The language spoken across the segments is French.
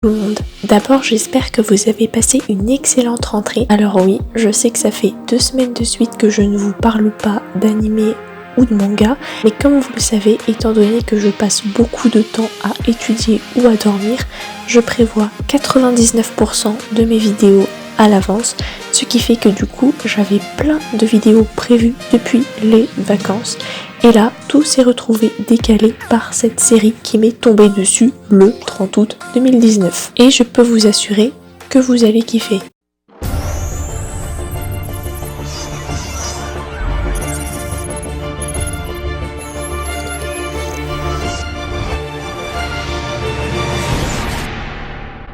Tout le monde. D'abord, j'espère que vous avez passé une excellente rentrée. Alors oui, je sais que ça fait 2 semaines de suite que je ne vous parle pas d'anime ou de manga, mais comme vous le savez, étant donné que je passe beaucoup de temps à étudier ou à dormir, je prévois 99% de mes vidéos à l'avance, ce qui fait que du coup, j'avais plein de vidéos prévues depuis les vacances. Et là, tout s'est retrouvé décalé par cette série qui m'est tombée dessus le 30 août 2019. Et je peux vous assurer que vous allez kiffer.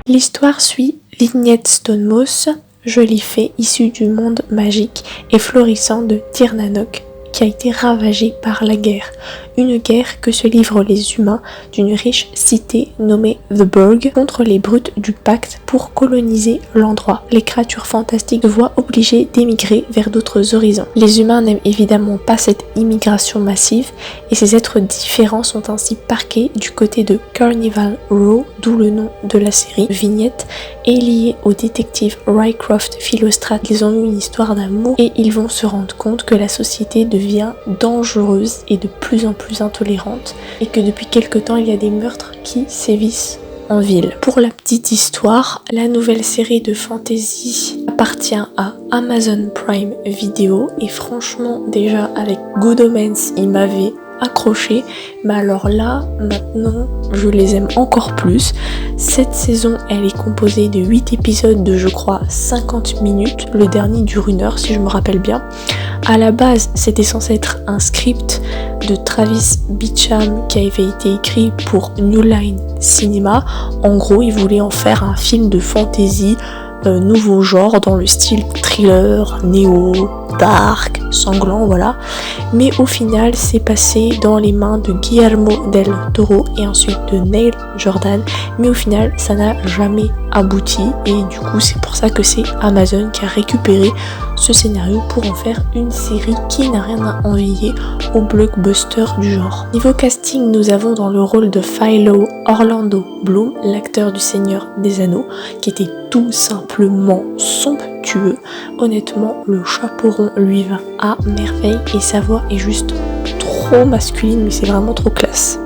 L'histoire suit Vignette Stonemoss, jolie fée issue du monde magique et florissant de Tir Na Nog, qui a été ravagée par la guerre. Une guerre que se livrent les humains d'une riche cité nommée The Burg contre les brutes du pacte pour coloniser l'endroit. Les créatures fantastiques se voient obligées d'émigrer vers d'autres horizons. Les humains n'aiment évidemment pas cette immigration massive et ces êtres différents sont ainsi parqués du côté de Carnival Row, d'où le nom de la série. Vignette est liée au détective Rycroft Philostrate. Ils ont eu une histoire d'amour et ils vont se rendre compte que la société devient dangereuse et de plus en plus intolérante et que depuis quelque temps il y a des meurtres qui sévissent en ville. Pour la petite histoire, la nouvelle série de fantasy appartient à Amazon Prime Video et franchement déjà avec Good Omens il m'avait accroché, mais alors là maintenant je les aime encore plus. Cette saison elle est composée de 8 épisodes de je crois 50 minutes, le dernier dure 1 heure si je me rappelle bien. À la base c'était censé être un script de Travis Beacham qui avait été écrit pour New Line Cinema. En gros il voulait en faire un film de fantasy nouveau genre dans le style thriller, néo, dark, sanglant, voilà. Mais au final, c'est passé dans les mains de Guillermo del Toro et ensuite de Neil Jordan. Mais au final, ça n'a jamais abouti et du coup, c'est pour ça que c'est Amazon qui a récupéré ce scénario pour en faire une série qui n'a rien à envier au blockbuster du genre. Niveau casting, nous avons dans le rôle de Philo Orlando Bloom, l'acteur du Seigneur des Anneaux, qui était tout simplement somptueux. Honnêtement, le chapeau rond lui va à merveille et sa voix est juste trop masculine, mais c'est vraiment trop classe.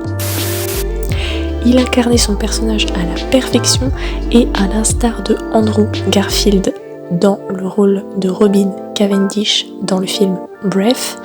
Il incarnait son personnage à la perfection et à l'instar de Andrew Garfield dans le rôle de Robin Cavendish dans le film Bref,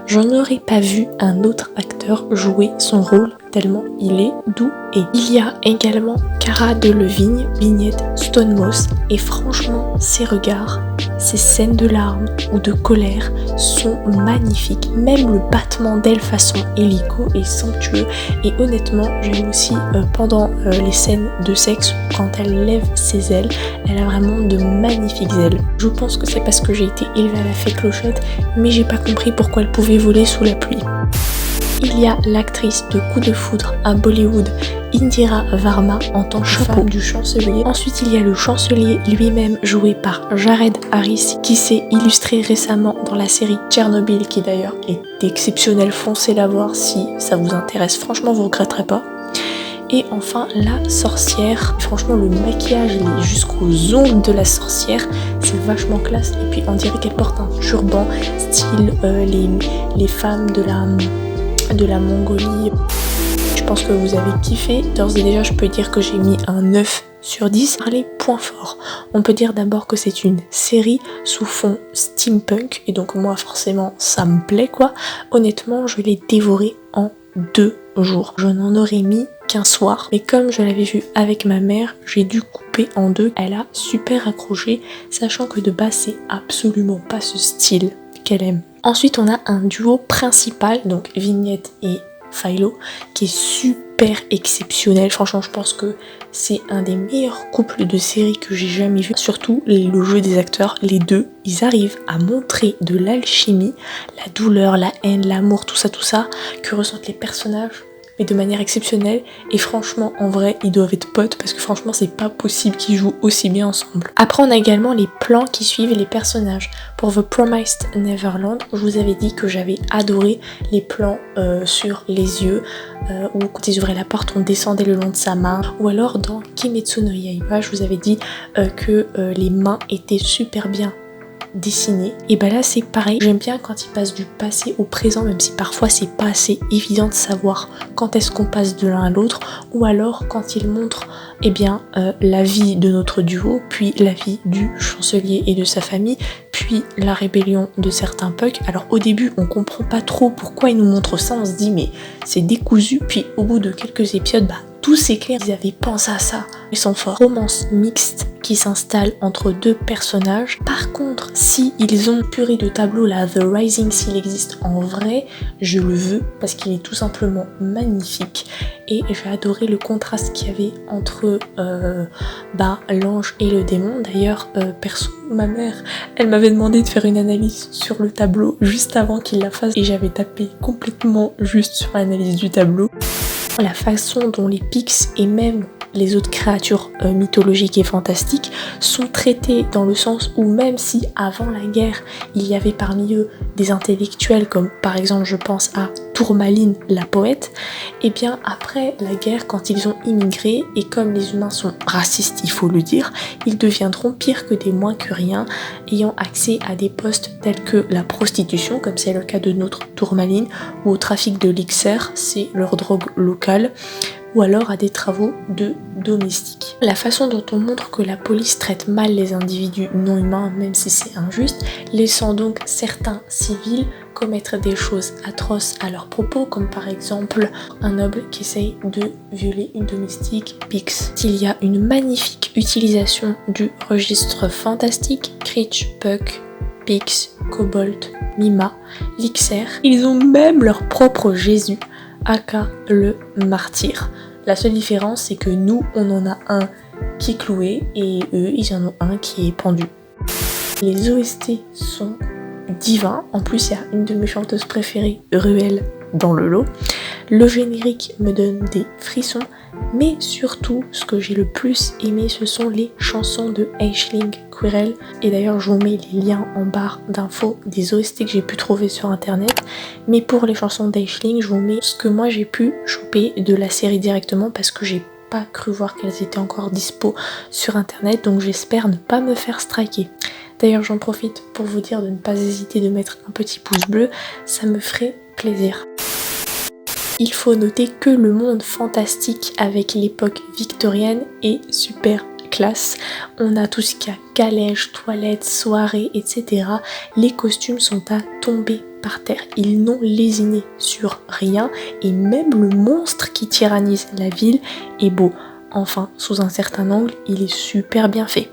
je n'aurais pas vu un autre acteur jouer son rôle tellement il est doux. Et il y a également Cara Delevingne, Vignette Stonemoss, et franchement ses regards, ses scènes de larmes ou de colère sont magnifiques. Même le battement d'ailes façon hélico est somptueux et honnêtement j'aime aussi pendant les scènes de sexe quand elle lève ses ailes, elle a vraiment de magnifiques ailes. Je pense que c'est parce que j'ai été élevée à la fée Clochette, mais j'ai pas compris pourquoi elle pouvait voler sous la pluie. Il y a l'actrice de Coup de foudre à Bollywood, Indira Varma, en tant que femme du chancelier. Ensuite, il y a le chancelier lui-même, joué par Jared Harris, qui s'est illustré récemment dans la série Tchernobyl, qui d'ailleurs est exceptionnelle. Foncez la voir si ça vous intéresse. Franchement, vous regretterez pas. Et enfin, la sorcière. Franchement, le maquillage, il est jusqu'aux ongles de la sorcière. C'est vachement classe. Et puis, on dirait qu'elle porte un turban, style les femmes de la Mongolie. Je pense que vous avez kiffé. D'ores et déjà, je peux dire que j'ai mis un 9 sur 10. Par les points forts, on peut dire d'abord que c'est une série sous fond steampunk. Et donc moi, forcément, ça me plaît quoi. Honnêtement, je l'ai dévoré en 2 jours. Je n'en aurais mis qu'un soir. Mais comme je l'avais vu avec ma mère, j'ai dû couper en 2. Elle a super accroché, sachant que de base, c'est absolument pas ce style qu'elle aime. Ensuite, on a un duo principal, donc Vignette et Philo, qui est super exceptionnel. Franchement, je pense que c'est un des meilleurs couples de séries que j'ai jamais vu. Surtout le jeu des acteurs, les deux, ils arrivent à montrer de l'alchimie, la douleur, la haine, l'amour, tout ça que ressentent les personnages. mais de manière exceptionnelle. Et franchement, en vrai, ils doivent être potes parce que franchement, c'est pas possible qu'ils jouent aussi bien ensemble. Après, on a également les plans qui suivent les personnages. Pour The Promised Neverland, je vous avais dit que j'avais adoré les plans sur les yeux, où quand ils ouvraient la porte, on descendait le long de sa main. Ou alors dans Kimetsu no Yaiba, je vous avais dit que les mains étaient super bien dessiné. Et bah là c'est pareil, j'aime bien quand il passe du passé au présent, même si parfois c'est pas assez évident de savoir quand est-ce qu'on passe de l'un à l'autre, ou alors quand il montre la vie de notre duo, puis la vie du chancelier et de sa famille, puis la rébellion de certains pucks. Alors au début on comprend pas trop pourquoi il nous montre ça, on se dit mais c'est décousu, puis au bout de quelques épisodes, tout s'éclaire, ils avaient pensé à ça. Ils sont forts. Romance mixte qui s'installe entre deux personnages. Par contre, si ils ont purée de tableau là, The Rising, s'il existe en vrai, je le veux parce qu'il est tout simplement magnifique. Et j'ai adoré le contraste qu'il y avait entre l'ange et le démon. D'ailleurs, perso, ma mère, elle m'avait demandé de faire une analyse sur le tableau juste avant qu'il la fasse et j'avais tapé complètement juste sur l'analyse du tableau. La façon dont les Pix et même les autres créatures mythologiques et fantastiques sont traitées, dans le sens où même si avant la guerre il y avait parmi eux des intellectuels comme par exemple je pense à Tourmaline la poète, et bien après la guerre quand ils ont immigré et comme les humains sont racistes il faut le dire, ils deviendront pire que des moins que rien, ayant accès à des postes tels que la prostitution comme c'est le cas de notre Tourmaline, ou au trafic de l'Ixer, c'est leur drogue locale, ou alors à des travaux de domestique. La façon dont on montre que la police traite mal les individus non humains, même si c'est injuste, laissant donc certains civils commettre des choses atroces à leur propos, comme par exemple un noble qui essaye de violer une domestique Pix. Il y a une magnifique utilisation du registre fantastique, Creech, Puck, Pix, Kobold, Mima, l'Ixer. Ils ont même leur propre Jésus, aka le martyr. La seule différence c'est que nous on en a un qui est cloué et eux ils en ont un qui est pendu. Les OST sont divins, en plus il y a une de mes chanteuses préférées, Ruel, dans le lot. Le générique me donne des frissons, mais surtout ce que j'ai le plus aimé ce sont les chansons de Aisling Quirrell, et d'ailleurs je vous mets les liens en barre d'infos des OST que j'ai pu trouver sur internet, mais pour les chansons d'Aisling je vous mets ce que moi j'ai pu choper de la série directement parce que j'ai pas cru voir qu'elles étaient encore dispo sur internet, donc j'espère ne pas me faire striker. D'ailleurs j'en profite pour vous dire de ne pas hésiter de mettre un petit pouce bleu, ça me ferait plaisir. Il faut noter que le monde fantastique avec l'époque victorienne est super classe. On a tout ce qu'il y a, calèche, toilettes, soirées, etc. Les costumes sont à tomber par terre. Ils n'ont lésiné sur rien et même le monstre qui tyrannise la ville est beau. Enfin, sous un certain angle, il est super bien fait.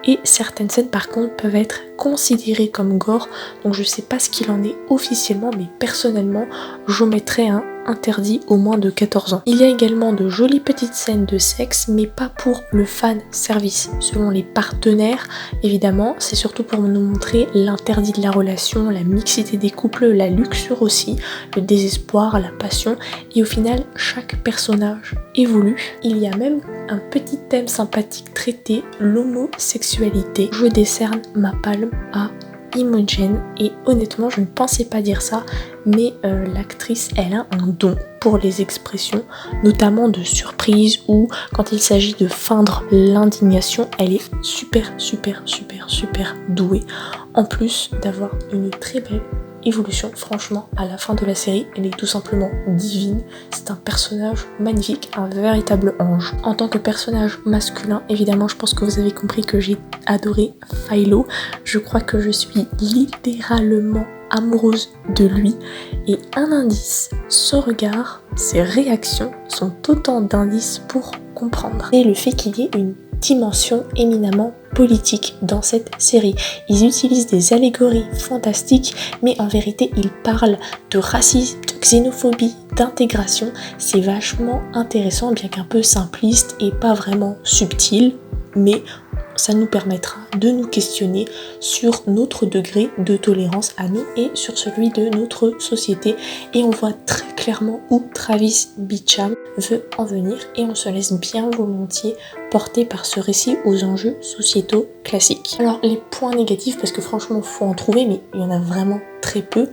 Et certaines scènes par contre peuvent être considérées comme gore, donc je sais pas ce qu'il en est officiellement, mais personnellement je mettrais un interdit au moins de 14 ans. Il y a également de jolies petites scènes de sexe, mais pas pour le fan service. Selon les partenaires, évidemment, c'est surtout pour nous montrer l'interdit de la relation, la mixité des couples, la luxure aussi, le désespoir, la passion, et au final, chaque personnage évolue. Il y a même un petit thème sympathique traité, l'homosexualité. Je décerne ma palme à Imogen, et honnêtement je ne pensais pas dire ça, mais l'actrice elle a un don pour les expressions, notamment de surprise ou quand il s'agit de feindre l'indignation. Elle est super douée, en plus d'avoir une très belle évolution. Franchement à la fin de la série elle est tout simplement divine, c'est un personnage magnifique, un véritable ange. En tant que personnage masculin, évidemment je pense que vous avez compris que j'ai adoré Philo, je crois que je suis littéralement amoureuse de lui, et un indice, son regard, ses réactions sont autant d'indices pour comprendre. Et le fait qu'il y ait une dimension éminemment politique dans cette série. Ils utilisent des allégories fantastiques, mais en vérité ils parlent de racisme, de xénophobie, d'intégration. C'est vachement intéressant, bien qu'un peu simpliste et pas vraiment subtil, mais ça nous permettra de nous questionner sur notre degré de tolérance à nous et sur celui de notre société. Et on voit très clairement où Travis Beacham veut en venir et on se laisse bien volontiers porter par ce récit aux enjeux sociétaux classiques. Alors les points négatifs, parce que franchement faut en trouver, mais il y en a vraiment très peu.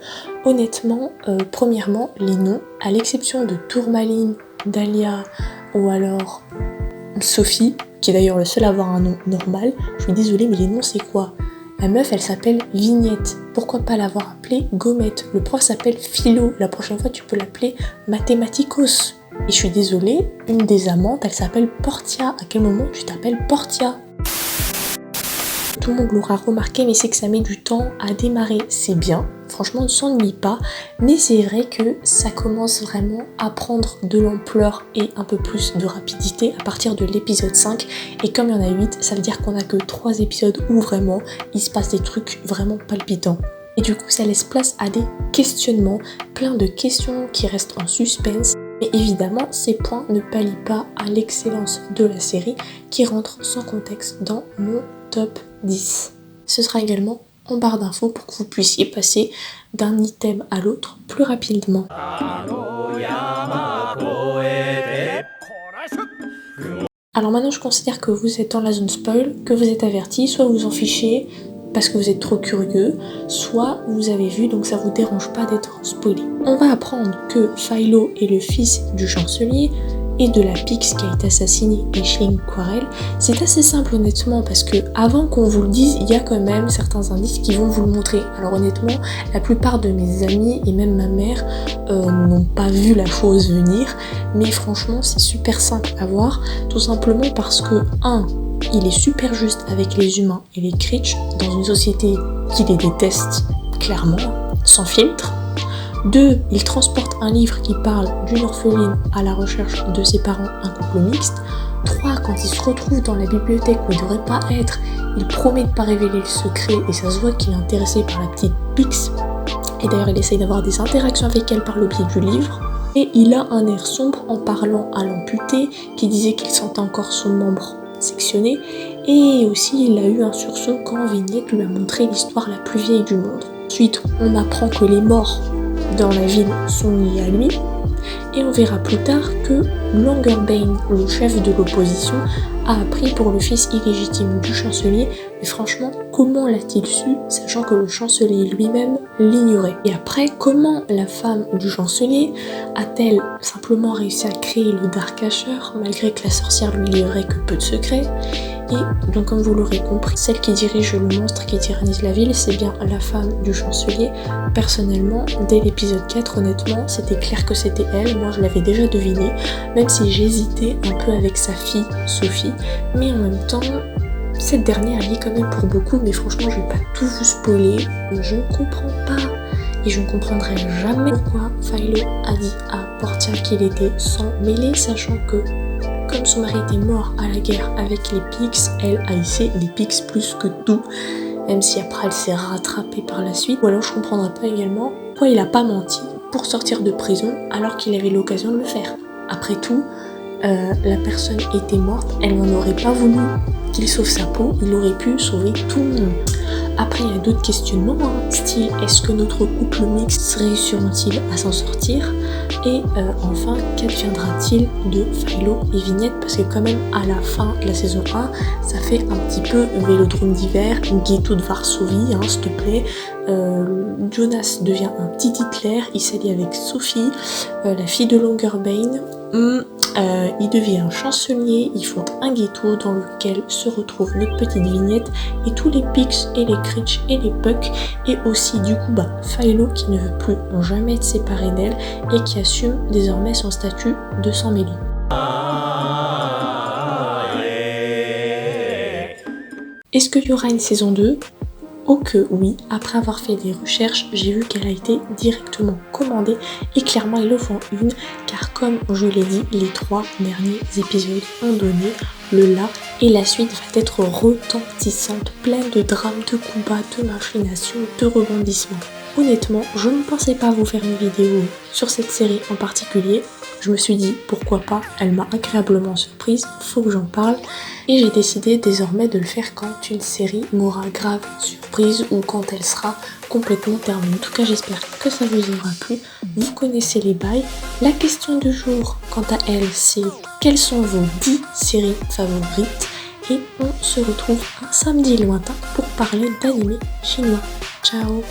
Honnêtement, premièrement, les noms, à l'exception de Tourmaline, Dahlia ou alors Sophie, qui est d'ailleurs le seul à avoir un nom normal, je suis désolée mais les noms c'est quoi? La meuf elle s'appelle Vignette, pourquoi pas l'avoir appelée Gommette? Le prof s'appelle Philo, la prochaine fois tu peux l'appeler Mathématicos. Et je suis désolée, une des amantes elle s'appelle Portia, à quel moment tu t'appelles Portia? Tout le monde l'aura remarqué, mais c'est que ça met du temps à démarrer, c'est bien, franchement on ne s'ennuie pas, mais c'est vrai que ça commence vraiment à prendre de l'ampleur et un peu plus de rapidité à partir de l'épisode 5, et comme il y en a 8, ça veut dire qu'on a que 3 épisodes où vraiment il se passe des trucs vraiment palpitants. Et du coup ça laisse place à des questionnements, plein de questions qui restent en suspense. Mais évidemment, ces points ne pallient pas à l'excellence de la série qui rentre sans contexte dans mon top 10. Ce sera également en barre d'infos pour que vous puissiez passer d'un item à l'autre plus rapidement. Alors maintenant je considère que vous êtes dans la zone spoil, que vous êtes averti, soit vous en fichez parce que vous êtes trop curieux, soit vous avez vu donc ça vous dérange pas d'être spoilé. On va apprendre que Philo est le fils du chancelier et de la Pix qui a été assassinée, Aisling Quarrel. C'est assez simple honnêtement parce que avant qu'on vous le dise, il y a quand même certains indices qui vont vous le montrer. Alors honnêtement, la plupart de mes amis et même ma mère n'ont pas vu la chose venir, mais franchement c'est super simple à voir, tout simplement parce que il est super juste avec les humains et les Creech dans une société qui les déteste clairement, sans filtre. 2. Il transporte un livre qui parle d'une orpheline à la recherche de ses parents, un couple mixte. 3. Quand il se retrouve dans la bibliothèque où il ne devrait pas être, il promet de ne pas révéler le secret et ça se voit qu'il est intéressé par la petite Pix. Et d'ailleurs il essaye d'avoir des interactions avec elle par le biais du livre. Et il a un air sombre en parlant à l'amputé qui disait qu'il sentait encore son membre sectionné. Et aussi il a eu un sursaut quand Vignette lui a montré l'histoire la plus vieille du monde. Ensuite on apprend que les morts dans la ville sont liés à lui, et on verra plus tard que Longerbane, le chef de l'opposition, a appris pour le fils illégitime du chancelier, mais franchement, comment l'a-t-il su, sachant que le chancelier lui-même l'ignorait? Et après, comment la femme du chancelier a-t-elle simplement réussi à créer le Dark Asher, malgré que la sorcière lui livrait que peu de secrets? Et donc comme vous l'aurez compris, celle qui dirige le monstre qui tyrannise la ville, c'est bien la femme du chancelier. Personnellement, dès l'épisode 4, honnêtement, c'était clair que c'était elle, moi je l'avais déjà deviné, même si j'hésitais un peu avec sa fille, Sophie, mais en même temps, cette dernière elle y est quand même pour beaucoup, mais franchement je vais pas tout vous spoiler, je ne comprends pas. Et je ne comprendrai jamais pourquoi Philo a dit à Portia qu'il était sans mêlée, sachant que comme son mari était mort à la guerre avec les Pix, elle haïssait les Pix plus que tout, même si après elle s'est rattrapée par la suite. Ou alors je comprendrais pas également pourquoi il a pas menti pour sortir de prison alors qu'il avait l'occasion de le faire. Après tout, la personne était morte, elle n'en aurait pas voulu qu'il sauve sa peau, il aurait pu sauver tout le monde. Après il y a d'autres questionnements, style est-ce que notre couple mixte réussiront-ils à s'en sortir? Et enfin, qu'adviendra-t-il de Philo et Vignette? Parce que quand même à la fin de la saison 1, ça fait un petit peu vélodrome d'hiver, ghetto de Varsovie, s'il te plaît. Jonas devient un petit Hitler, il s'allie avec Sophie, la fille de Longerbane. Il devient un chancelier, ils font un ghetto dans lequel se retrouve notre petite Vignette et tous les Pix et les Creech et les Puck, et aussi du coup Philo qui ne veut plus jamais être séparé d'elle et qui assume désormais son statut de sans mêlée. Est-ce qu'il y aura une saison 2 ? Oh que oui, après avoir fait des recherches, j'ai vu qu'elle a été directement commandée et clairement ils le font une, car comme je l'ai dit, les 3 derniers épisodes ont donné le là et la suite va être retentissante, pleine de drames, de combats, de machinations, de rebondissements. Honnêtement, je ne pensais pas vous faire une vidéo sur cette série en particulier, Je me suis dit pourquoi pas, elle m'a agréablement surprise, faut que j'en parle. Et j'ai décidé désormais de le faire quand une série m'aura grave surprise ou quand elle sera complètement terminée. En tout cas, j'espère que ça vous aura plu. Vous connaissez les bails. La question du jour, quant à elle, c'est quelles sont vos 10 séries favorites? Et on se retrouve un samedi lointain pour parler d'anime chinois. Ciao!